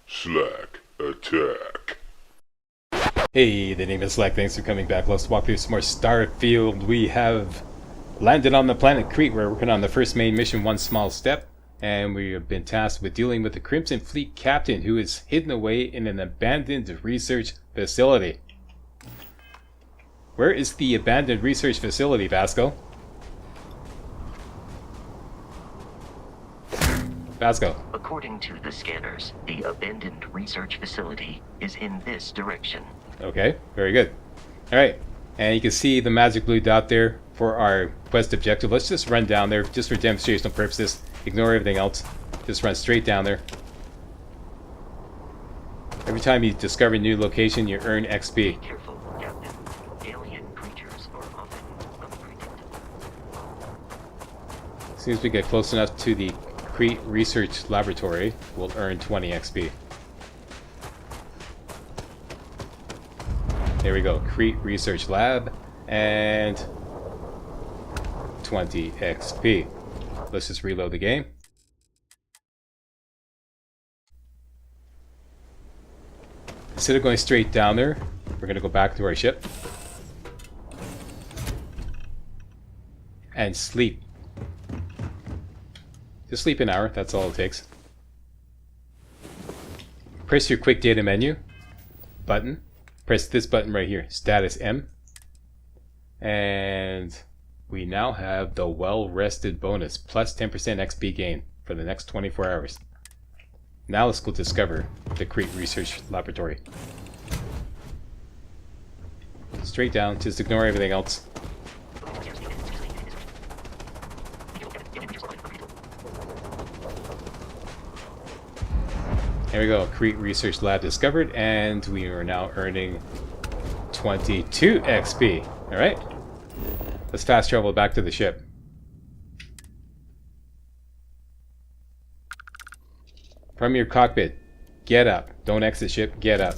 Slack attack. Hey, the name is Slack. Thanks for coming back. Let's walk through some more Starfield. We have landed on the planet Crete. We're working on the first main mission, One Small Step. And we have been tasked with dealing with the Crimson Fleet captain who is hidden away in an abandoned research facility. Where is the abandoned research facility, Vasco? Vasco. According to the scanners, the abandoned research facility is in this direction. Okay, very good. Alright, and you can see the magic blue dot there for our quest objective. Let's just run down there, just for demonstrational purposes. Ignore everything else. Just run straight down there. Every time you discover a new location, you earn XP. Be careful, Captain. Alien creatures are often unpredictable. As soon as we get close enough to the Crete Research Laboratory, we'll earn 20 XP. There we go, Crete Research Lab, and 20 XP. Let's just reload the game. Instead of going straight down there, we're going to go back to our ship and sleep. Just sleep an hour, that's all it takes. Press your quick data menu button. Press this button right here, status M. And we now have the well-rested bonus, plus 10% XP gain for the next 24 hours. Now let's go discover the Crete Research Laboratory. Straight down, just ignore everything else. There we go, Crete Research Lab discovered, and we are now earning 22 XP. Alright, let's fast travel back to the ship. From your cockpit, get up. Don't exit ship, get up.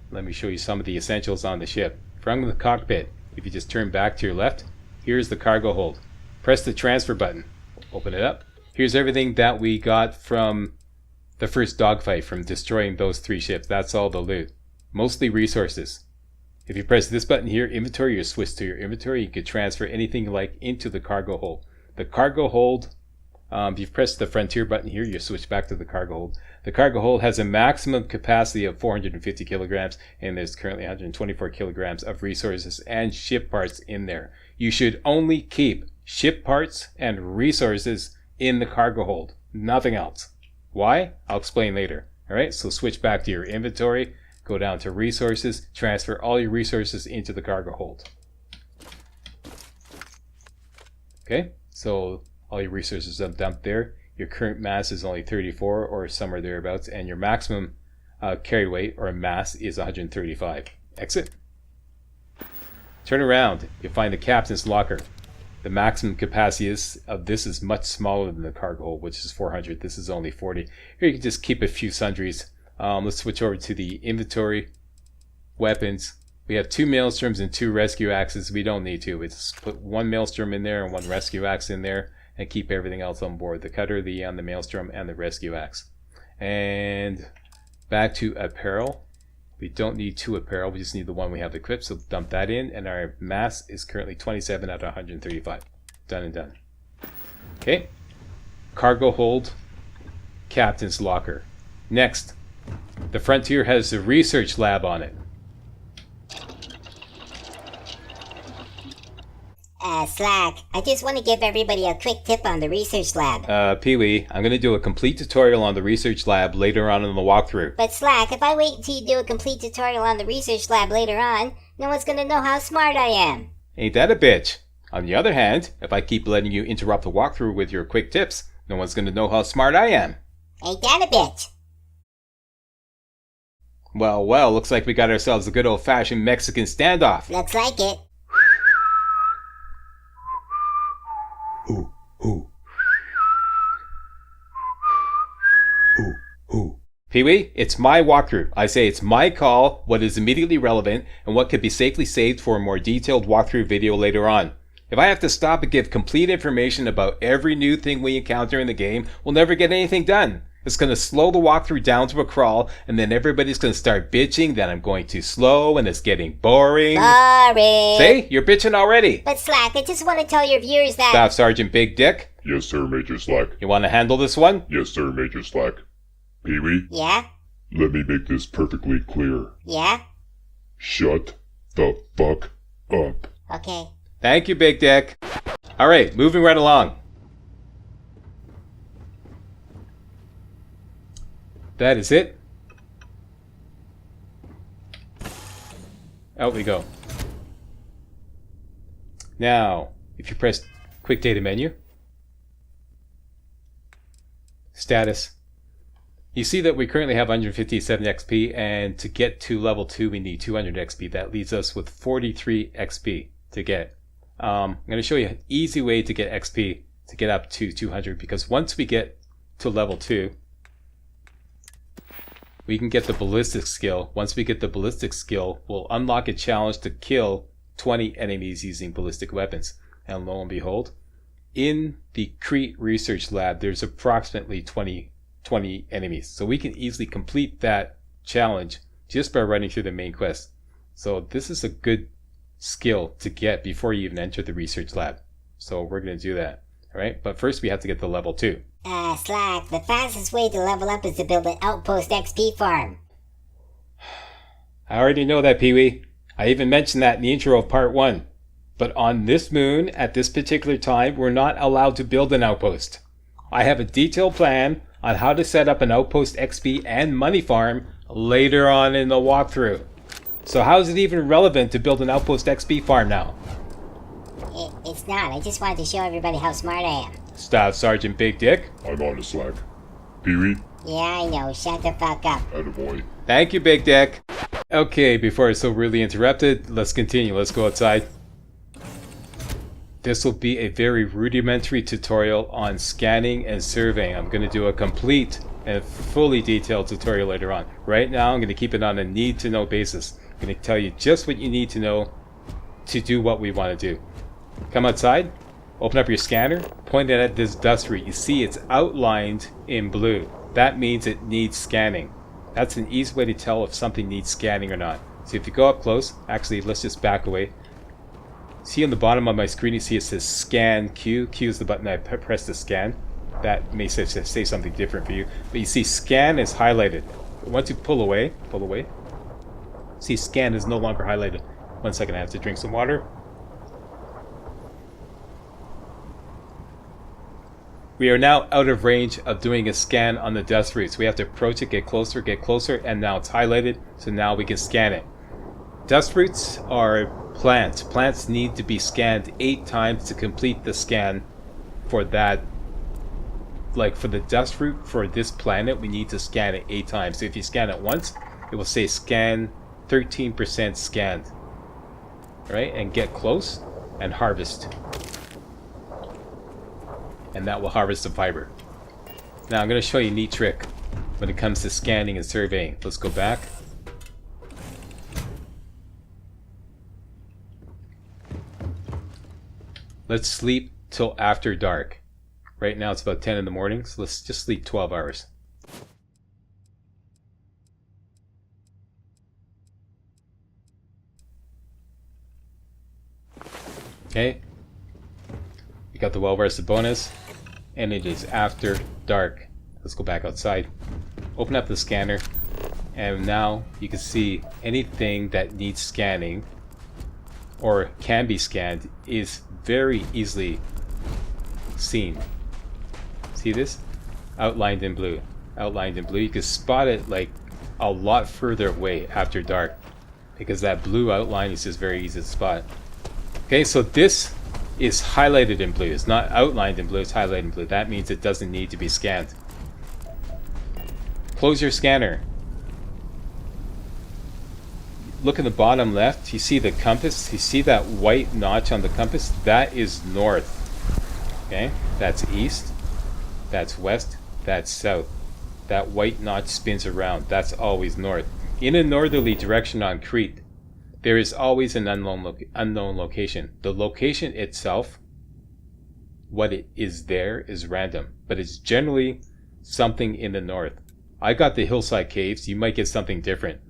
Let me show you some of the essentials on the ship. From the cockpit, if you just turn back to your left, here's the cargo hold. Press the transfer button, open it up. Here's everything that we got from the first dogfight, from destroying those 3 ships. That's all the loot. Mostly resources. If you press this button here, inventory, you switch to your inventory. You could transfer anything you like into the cargo hold. The cargo hold, if you press the frontier button here, you switch back to the cargo hold. The cargo hold has a maximum capacity of 450 kilograms, and there's currently 124 kilograms of resources and ship parts in there. You should only keep ship parts and resources in the cargo hold, nothing else. Why? I'll explain later. Alright, so switch back to your inventory, go down to resources, transfer all your resources into the cargo hold. Okay, so all your resources are dumped there. Your current mass is only 34 or somewhere thereabouts, and your maximum carry weight or mass is 135. Exit. Turn around, you'll find the captain's locker. The maximum capacity of this is much smaller than the cargo hold, which is 400. This is only 40. Here you can just keep a few sundries. Let's switch over to the inventory. Weapons. We have 2 maelstroms and 2 rescue axes. We don't need to. Let's put 1 maelstrom in there and 1 rescue axe in there, and keep everything else on board. The cutter, the maelstrom, and the rescue axe. And back to apparel. We don't need 2 apparel, we just need the 1 we have equipped, so dump that in, and our mass is currently 27 out of 135. Done and done. Okay. Cargo hold, captain's locker. Next, the Frontier has a research lab on it. Slack, I just want to give everybody a quick tip on the research lab. Pee-wee, I'm going to do a complete tutorial on the research lab later on in the walkthrough. But Slack, if I wait until you do a complete tutorial on the research lab later on, no one's going to know how smart I am. Ain't that a bitch? On the other hand, if I keep letting you interrupt the walkthrough with your quick tips, no one's going to know how smart I am. Ain't that a bitch? Well, looks like we got ourselves a good old-fashioned Mexican standoff. Looks like it. Pee-wee, it's my walkthrough. I say it's my call, what is immediately relevant, and what could be safely saved for a more detailed walkthrough video later on. If I have to stop and give complete information about every new thing we encounter in the game, we'll never get anything done. It's going to slow the walkthrough down to a crawl, and then everybody's going to start bitching that I'm going too slow and it's getting boring. Boring. See? You're bitching already. But Slack, I just want to tell your viewers that... Staff Sergeant Big Dick, Yes, sir, Major Slack. you want to handle this one? Yes, sir, Major Slack. Pee-wee, Yeah? let me make this perfectly clear. Yeah? Shut the fuck up. Okay. Thank you, Big Dick. Alright, moving right along. That is it. Out we go. Now, if you press Quick Data menu, status, you see that we currently have 157 XP, and to get to level 2 we need 200 XP. That leaves us with 43 XP to get. I'm going to show you an easy way to get XP to get up to 200, because once we get to level 2, we can get the ballistic skill. Once we get the ballistic skill, we'll unlock a challenge to kill 20 enemies using ballistic weapons. And lo and behold, in the Crete Research Lab, there's approximately 20 enemies. So we can easily complete that challenge just by running through the main quest. So this is a good skill to get before you even enter the research lab. So we're going to do that. All right, but first we have to get to level 2. Slack, the fastest way to level up is to build an outpost XP farm. I already know that, Pee-wee. I even mentioned that in the intro of part 1. But on this moon, at this particular time, we're not allowed to build an outpost. I have a detailed plan on how to set up an outpost XP and money farm later on in the walkthrough. So how is it even relevant to build an outpost XP farm now? It's not. I just wanted to show everybody how smart I am. Staff Sergeant Big Dick. I'm on the Slack. Pee-wee, Yeah, I know. Shut the fuck up. attaboy. Thank you, Big Dick. Okay, before it's so rudely interrupted, let's continue. Let's go outside. This will be a very rudimentary tutorial on scanning and surveying. I'm going to do a complete and fully detailed tutorial later on. Right now, I'm going to keep it on a need-to-know basis. I'm going to tell you just what you need to know to do what we want to do. Come outside, open up your scanner, point it at this dust root. You see it's outlined in blue. That means it needs scanning. That's an easy way to tell if something needs scanning or not. So if you go up close, actually let's just back away. See on the bottom of my screen, you see it says scan Q. Q is the button I press to scan. That may say something different for you. But you see scan is highlighted. Once you pull away, see scan is no longer highlighted. 1 second, I have to drink some water. We are now out of range of doing a scan on the dust roots. We have to approach it, get closer, and now it's highlighted, so now we can scan it. Dust roots are plants. Plants need to be scanned 8 times to complete the scan for that. Like for the dust root for this planet, we need to scan it 8 times. So if you scan it once, it will say scan 13% scanned. Right? And get close and harvest. And that will harvest the fiber. Now I'm going to show you a neat trick when it comes to scanning and surveying. Let's go back. Let's sleep till after dark. Right now it's about 10 in the morning, so let's just sleep 12 hours. Okay. We got the well-rested bonus, and it is after dark. Let's go back outside. Open up the scanner, and now you can see anything that needs scanning or can be scanned is very easily seen. See this? Outlined in blue. Outlined in blue. You can spot it like a lot further away after dark because that blue outline is just very easy to spot. Okay, so this is highlighted in blue. It's not outlined in blue, it's highlighted in blue. That means it doesn't need to be scanned. Close your scanner. Look in the bottom left, you see the compass? You see that white notch on the compass? That is north. Okay, that's east, that's west, that's south. That white notch spins around, that's always north. In a northerly direction on Crete, there is always an unknown location. The location itself, what it is there, is random, but it's generally something in the north. I got the hillside caves. You might get something different.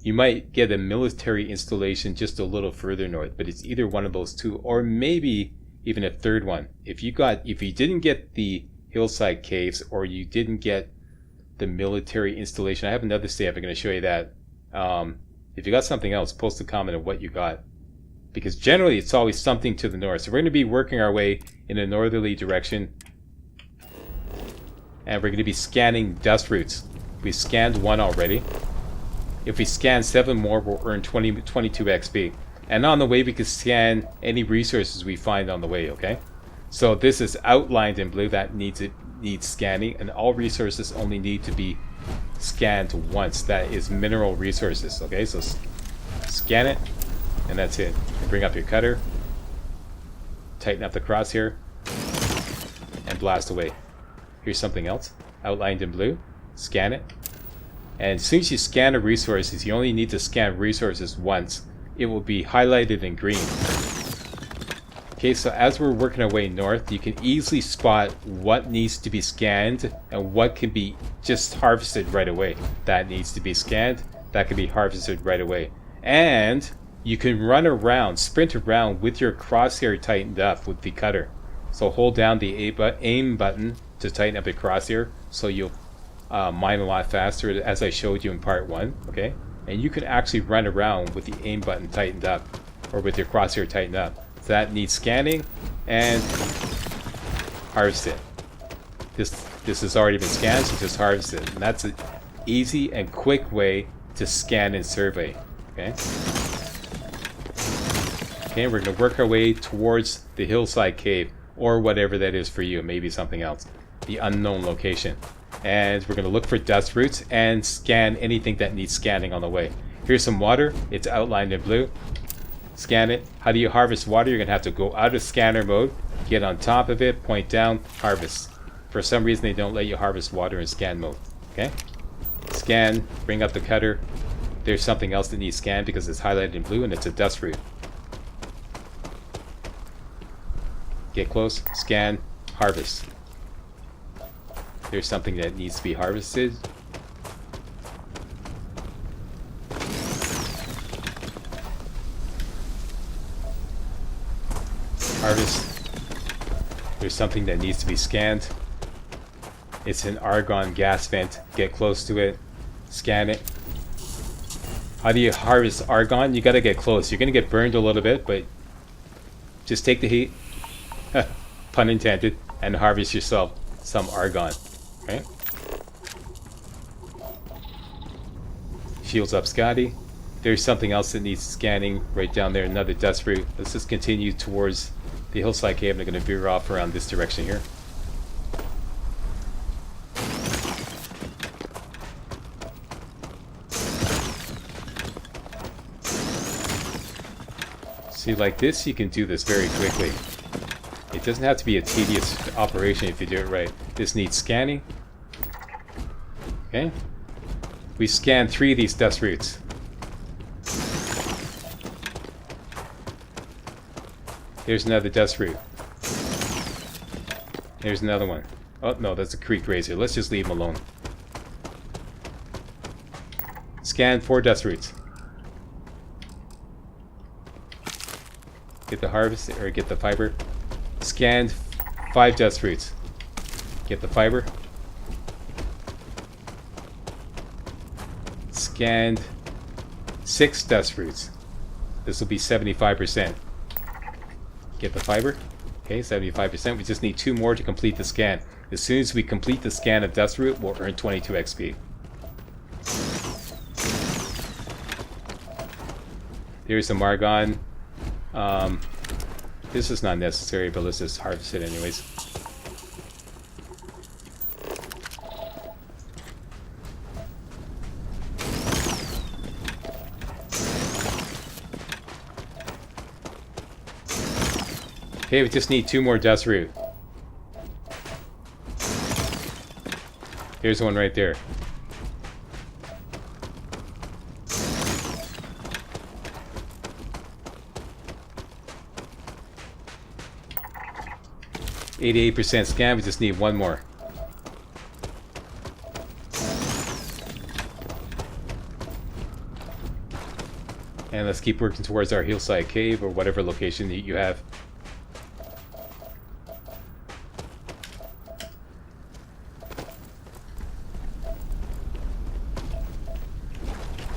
You might get a military installation just a little further north, but it's either one of those two, or maybe even a third one. If you didn't get the hillside caves, or you didn't get the military installation, I have another save. I'm going to show you that. If you got something else, post a comment of what you got, because generally it's always something to the north. So we're going to be working our way in a northerly direction, and we're going to be scanning dust roots. We scanned one already. If we scan 7 more, we'll earn 22 XP. And on the way, we can scan any resources we find on the way, okay? So this is outlined in blue. That needs scanning, and all resources only need to be scanned once. That is mineral resources, okay? So scan it, and that's it. And bring up your cutter, tighten up the crosshair, and blast away. Here's something else, outlined in blue. Scan it. And as soon as you scan the resources, you only need to scan resources once. It will be highlighted in green. Okay, so as we're working our way north, you can easily spot what needs to be scanned and what can be just harvested right away. That needs to be scanned, that can be harvested right away. And you can run around, sprint around with your crosshair tightened up with the cutter. So hold down the aim button to tighten up your crosshair, so you'll mine a lot faster, as I showed you in part 1, okay? And you can actually run around with the aim button tightened up, or with your crosshair tightened up. So that needs scanning and harvest it. This has already been scanned, so just harvest it. And that's an easy and quick way to scan and survey, okay? Okay, we're going to work our way towards the hillside cave, or whatever that is for you, maybe something else, the unknown location. And we're going to look for dust roots and scan anything that needs scanning on the way. Here's some water. It's outlined in blue. Scan it. How do you harvest water? You're going to have to go out of scanner mode, get on top of it, point down, harvest. For some reason, they don't let you harvest water in scan mode. Okay? Scan, bring up the cutter. There's something else that needs scanned because it's highlighted in blue, and it's a dust root. Get close, scan, harvest. There's something that needs to be harvested. Harvest. There's something that needs to be scanned. It's an argon gas vent. Get close to it. Scan it. How do you harvest argon? You gotta get close. You're gonna get burned a little bit, but just take the heat, pun intended, and harvest yourself some argon. Okay. Shields up Scotty. There's something else that needs scanning right down there, another dust root. Let's just continue towards the hillside cave. I'm going to veer off around this direction here. See, like this, you can do this very quickly. It doesn't have to be a tedious operation if you do it right. This needs scanning. Okay. We scanned 3 of these dust roots. There's another dust root. There's another one. Oh, no, that's a creek razor. Let's just leave them alone. Scan 4 dust roots. Get the harvest, or get the fiber. Scanned 5 dust roots. Get the fiber. Scanned 6 dust roots. This will be 75%. Get the fiber. Okay, 75%. We just need 2 more to complete the scan. As soon as we complete the scan of dust root, we'll earn 22 XP. Here's some argon. This is not necessary, but let's just harvest it anyways. Okay, we just need 2 more dust root. Here's one right there. 88% scan, we just need one more. And let's keep working towards our hillside cave or whatever location that you have.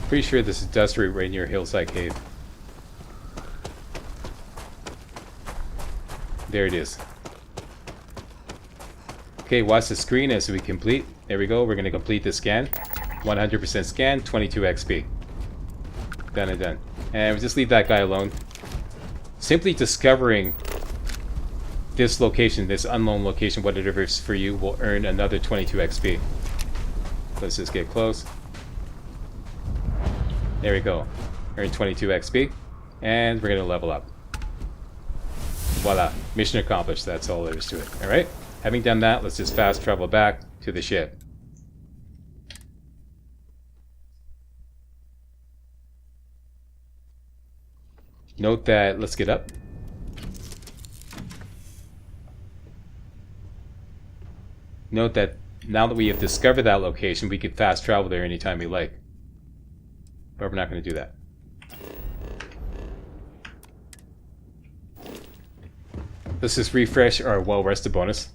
Pretty sure this is dust route right near hillside cave. There it is. Okay, watch the screen as we complete. There we go. We're going to complete the scan. 100% scan, 22 XP. Done and done. And we just leave that guy alone. Simply discovering this location, this unknown location, whatever it's for you, will earn another 22 XP. Let's just get close. There we go. Earn 22 XP. And we're going to level up. Voila. Mission accomplished. That's all there is to it. Alright? Having done that, let's just fast travel back to the ship. Note that, let's get up. Note that now that we have discovered that location, we can fast travel there anytime we like. But we're not going to do that. Let's just refresh our well-rested bonus.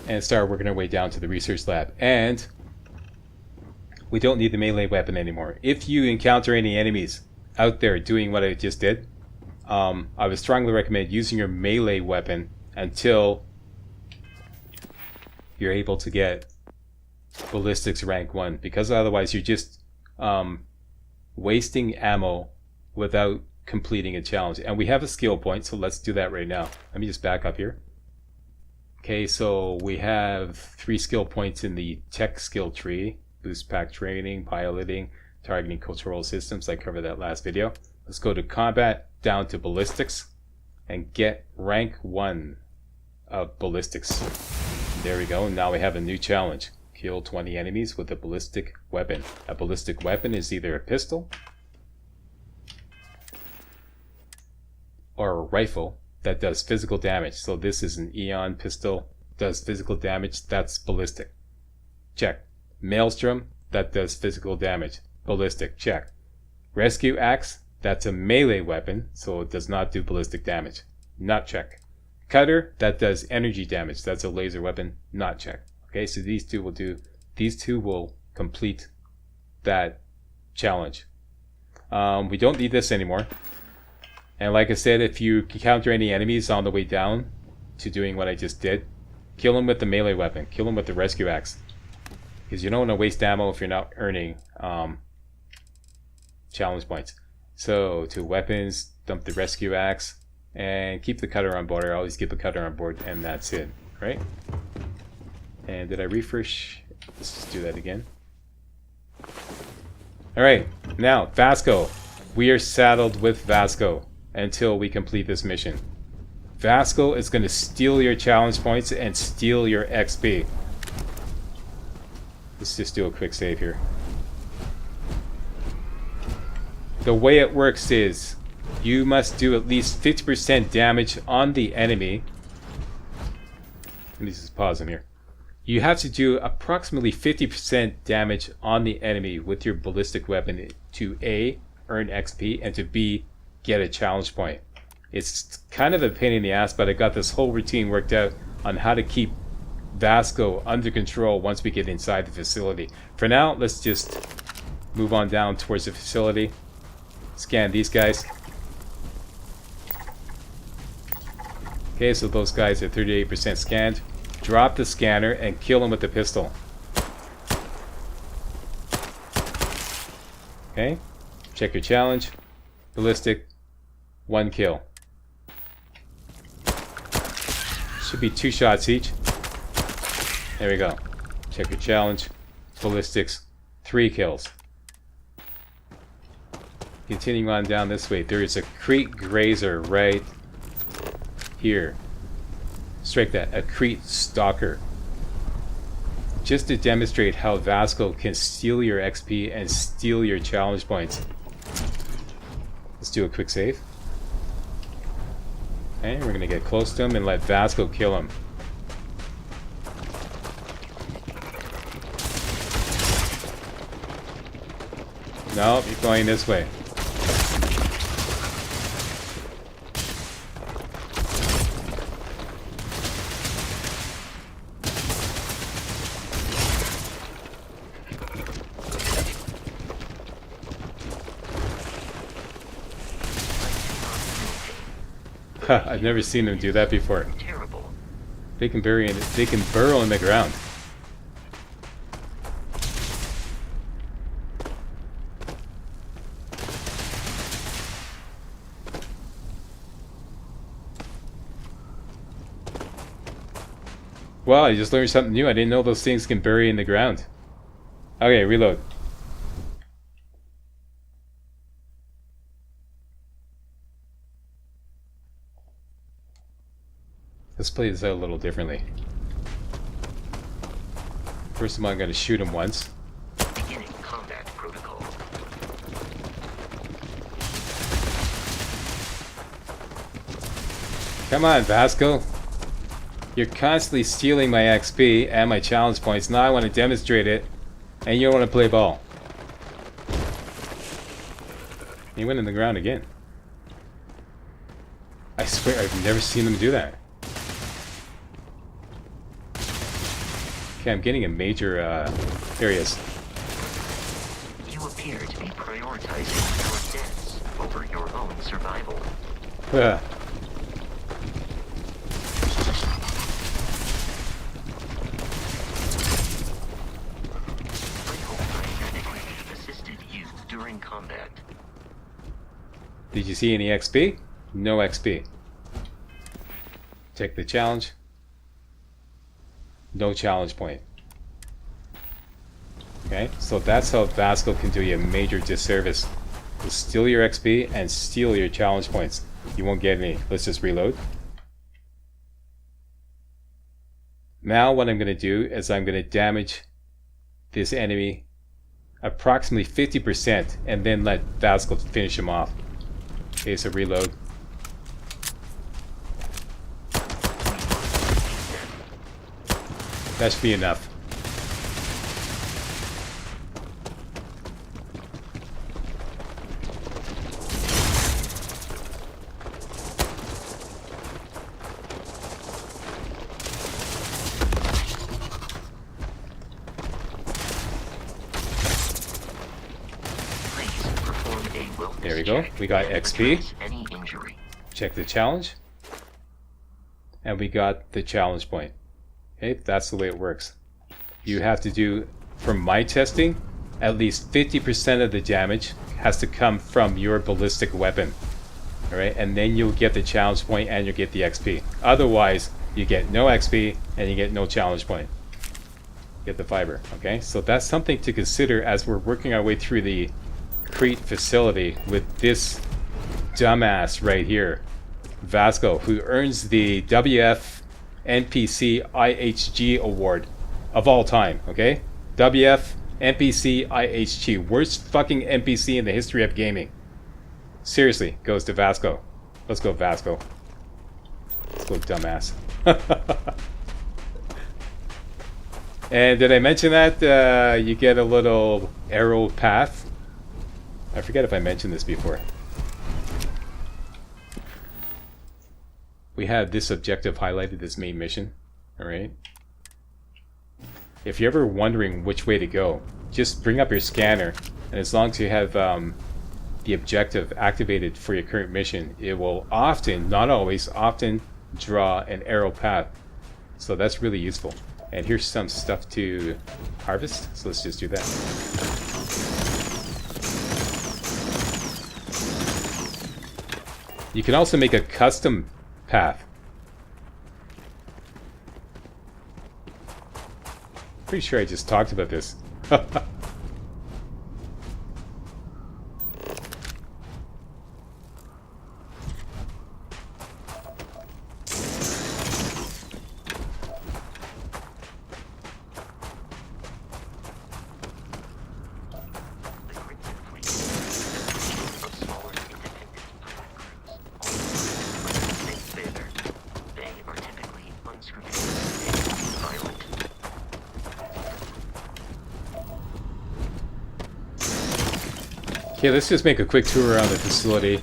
And start working our way down to the research lab. And we don't need the melee weapon anymore. If you encounter any enemies out there doing what I just did, I would strongly recommend using your melee weapon until you're able to get ballistics rank 1, because otherwise you're just wasting ammo without completing a challenge. And we have a skill point, so let's do that right now. Let me just back up here. Okay, so we have 3 skill points in the tech skill tree. Boost pack training, piloting, targeting control systems. I covered that last video. Let's go to combat, down to ballistics, and get rank 1 of ballistics. There we go. Now we have a new challenge. Kill 20 enemies with a ballistic weapon. A ballistic weapon is either a pistol or a rifle that does physical damage. So this is an Eon pistol, does physical damage, that's ballistic. Check. Maelstrom, that does physical damage. Ballistic, check. Rescue axe, that's a melee weapon, so it does not do ballistic damage. Not check. Cutter, that does energy damage, that's a laser weapon. Not check. Okay, so these two will complete that challenge. We don't need this anymore. And like I said, if you encounter any enemies on the way down to doing what I just did, kill them with the melee weapon. Kill them with the rescue axe. Because you don't want to waste ammo if you're not earning challenge points. So, to weapons, dump the rescue axe, and keep the cutter on board. I always keep the cutter on board, and that's it. Right? And did I refresh? Let's just do that again. Alright, now, Vasco. We are saddled with Vasco until we complete this mission. Vasco is going to steal your challenge points and steal your XP. Let's just do a quick save here. The way it works is you must do at least 50% damage on the enemy. Let me just pause him here. You have to do approximately 50% damage on the enemy with your ballistic weapon to A, earn XP, and to B, get a challenge point. It's kind of a pain in the ass, but I got this whole routine worked out on how to keep Vasco under control once we get inside the facility. For now, let's just move on down towards the facility. Scan these guys. Okay, so those guys are 38% scanned. Drop the scanner and kill them with the pistol. Okay, check your challenge. Ballistic, 1 kill. Should be 2 shots each. There we go. Check your challenge. Ballistics, 3 kills. Continuing on down this way, there is a Crete Grazer right here. Strike that, a Crete Stalker. Just to demonstrate how Vasco can steal your XP and steal your challenge points. Let's do a quick save. Okay, we're gonna get close to him and let Vasco kill him. No, he's going this way. I've never seen them do that before. Terrible. They can bury in, they can burrow in the ground. Wow, I just learned something new. I didn't know those things can bury in the ground. Okay, reload. Let's play this out a little differently. First of all, I'm going to shoot him once. Beginning combat protocol. Come on, Vasco. You're constantly stealing my XP and my challenge points. Now I want to demonstrate it, and you don't want to play ball. He went in the ground again. I swear I've never seen him do that. Okay, I'm getting in major areas. You appear to be prioritizing your deaths over your own survival. Ugh. I hope I adequately assisted you during combat. Did you see any XP? No XP. Check the challenge. No challenge point. Okay, so that's how Vasco can do you a major disservice. He'll steal your XP and steal your challenge points. You won't get any. Let's just reload. Now what I'm going to do is I'm going to damage this enemy approximately 50% and then let Vasco finish him off. Okay, so reload. That should be enough. Please perform a wellness There we go. check We got and XP. address any injury. Check the challenge. And we got the challenge point. Okay, that's the way it works. You have to do, from my testing, at least 50% of the damage has to come from your ballistic weapon. Alright, and then you'll get the challenge point and you'll get the XP. Otherwise, you get no XP and you get no challenge point. Get the fiber, okay? So that's something to consider as we're working our way through the Crete facility with this dumbass right here, Vasco, who earns the WF NPC IHG award of all time, okay? WF NPC IHG, worst fucking NPC in the history of gaming. Seriously, goes to Vasco. Let's go, Vasco. Let's go, dumbass. And did I mention that you get a little arrow path? I forget if I mentioned this before. We have this objective highlighted, this main mission. Alright. If you're ever wondering which way to go, just bring up your scanner, and as long as you have the objective activated for your current mission, it will often, not always, often draw an arrow path. So that's really useful. And here's some stuff to harvest, so let's just do that. You can also make a custom path. Pretty sure I just talked about this. silent. Okay, let's just make a quick tour around the facility.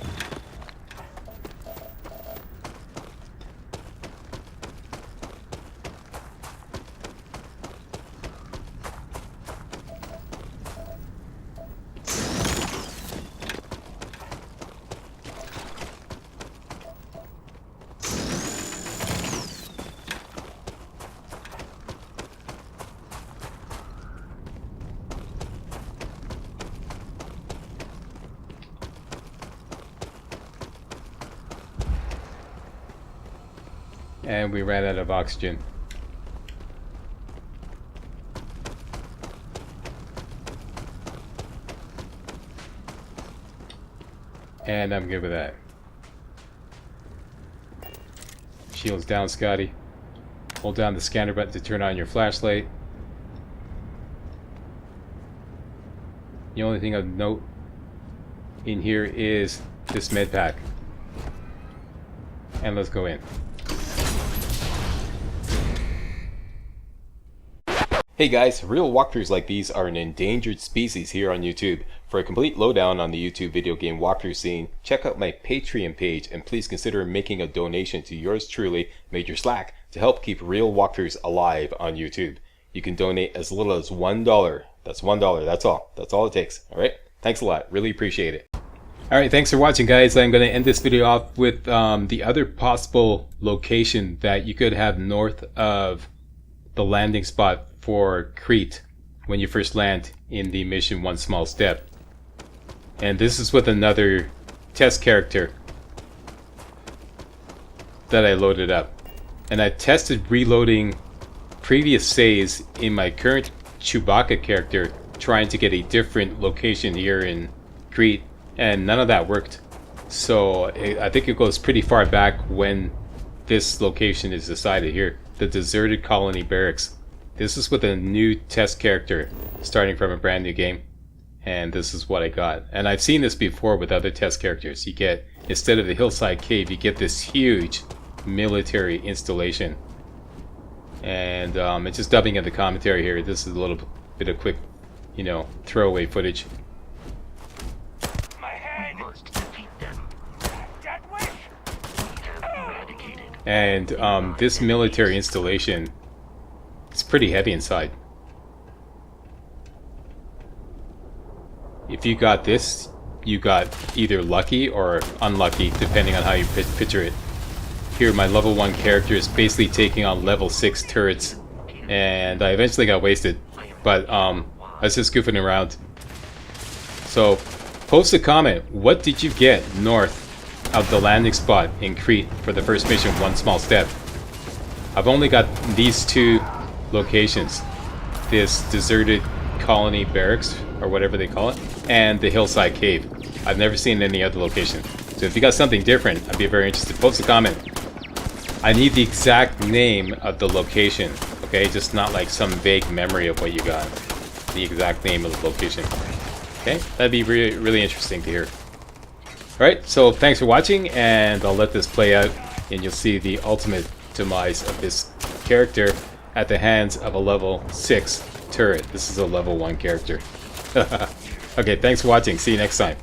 And we ran out of oxygen. And I'm good with that. Shields down, Scotty. Hold down the scanner button to turn on your flashlight. The only thing of note in here is this med pack. And let's go in. Hey guys, real walkthroughs like these are an endangered species here on YouTube. For a complete lowdown on the YouTube video game walkthrough scene, check out my Patreon page and please consider making a donation to yours truly, Major Slack, to help keep real walkthroughs alive on YouTube. You can donate as little as $1. That's $1, that's all. That's all it takes, alright? Thanks a lot, really appreciate it. Alright, thanks for watching guys. I'm going to end this video off with the other possible location that you could have north of the landing spot for Crete when you first land in the mission One Small Step. And this is with another test character that I loaded up. And I tested reloading previous saves in my current Chewbacca character, trying to get a different location here in Crete, and none of that worked. So I think it goes pretty far back when this location is decided here. The deserted colony barracks. This is with a new test character starting from a brand new game, and this is what I got. And I've seen this before with other test characters. You get, instead of the hillside cave, you get this huge military installation. And it's just dubbing in the commentary here. This is a little bit of quick, you know, throwaway footage. We must defeat them. We have eradicated. And this military installation, it's pretty heavy inside. If you got this, you got either lucky or unlucky, depending on how you picture it. Here, my level 1 character is basically taking on level 6 turrets, and I eventually got wasted, but I was just goofing around. So, post a comment, what did you get north of the landing spot in Crete for the first mission, One Small Step? I've only got these two locations, this deserted colony barracks or whatever they call it, and the hillside cave. I've never seen any other location, so if you got something different, I'd be very interested. Post a comment. I need the exact name of the location, okay? Just not like some vague memory of what you got. The exact name of the location, okay? That'd be really, really interesting to hear. Alright, so thanks for watching, and I'll let this play out, and you'll see the ultimate demise of this character at the hands of a level 6 turret. This is a level 1 character. Okay, thanks for watching. See you next time.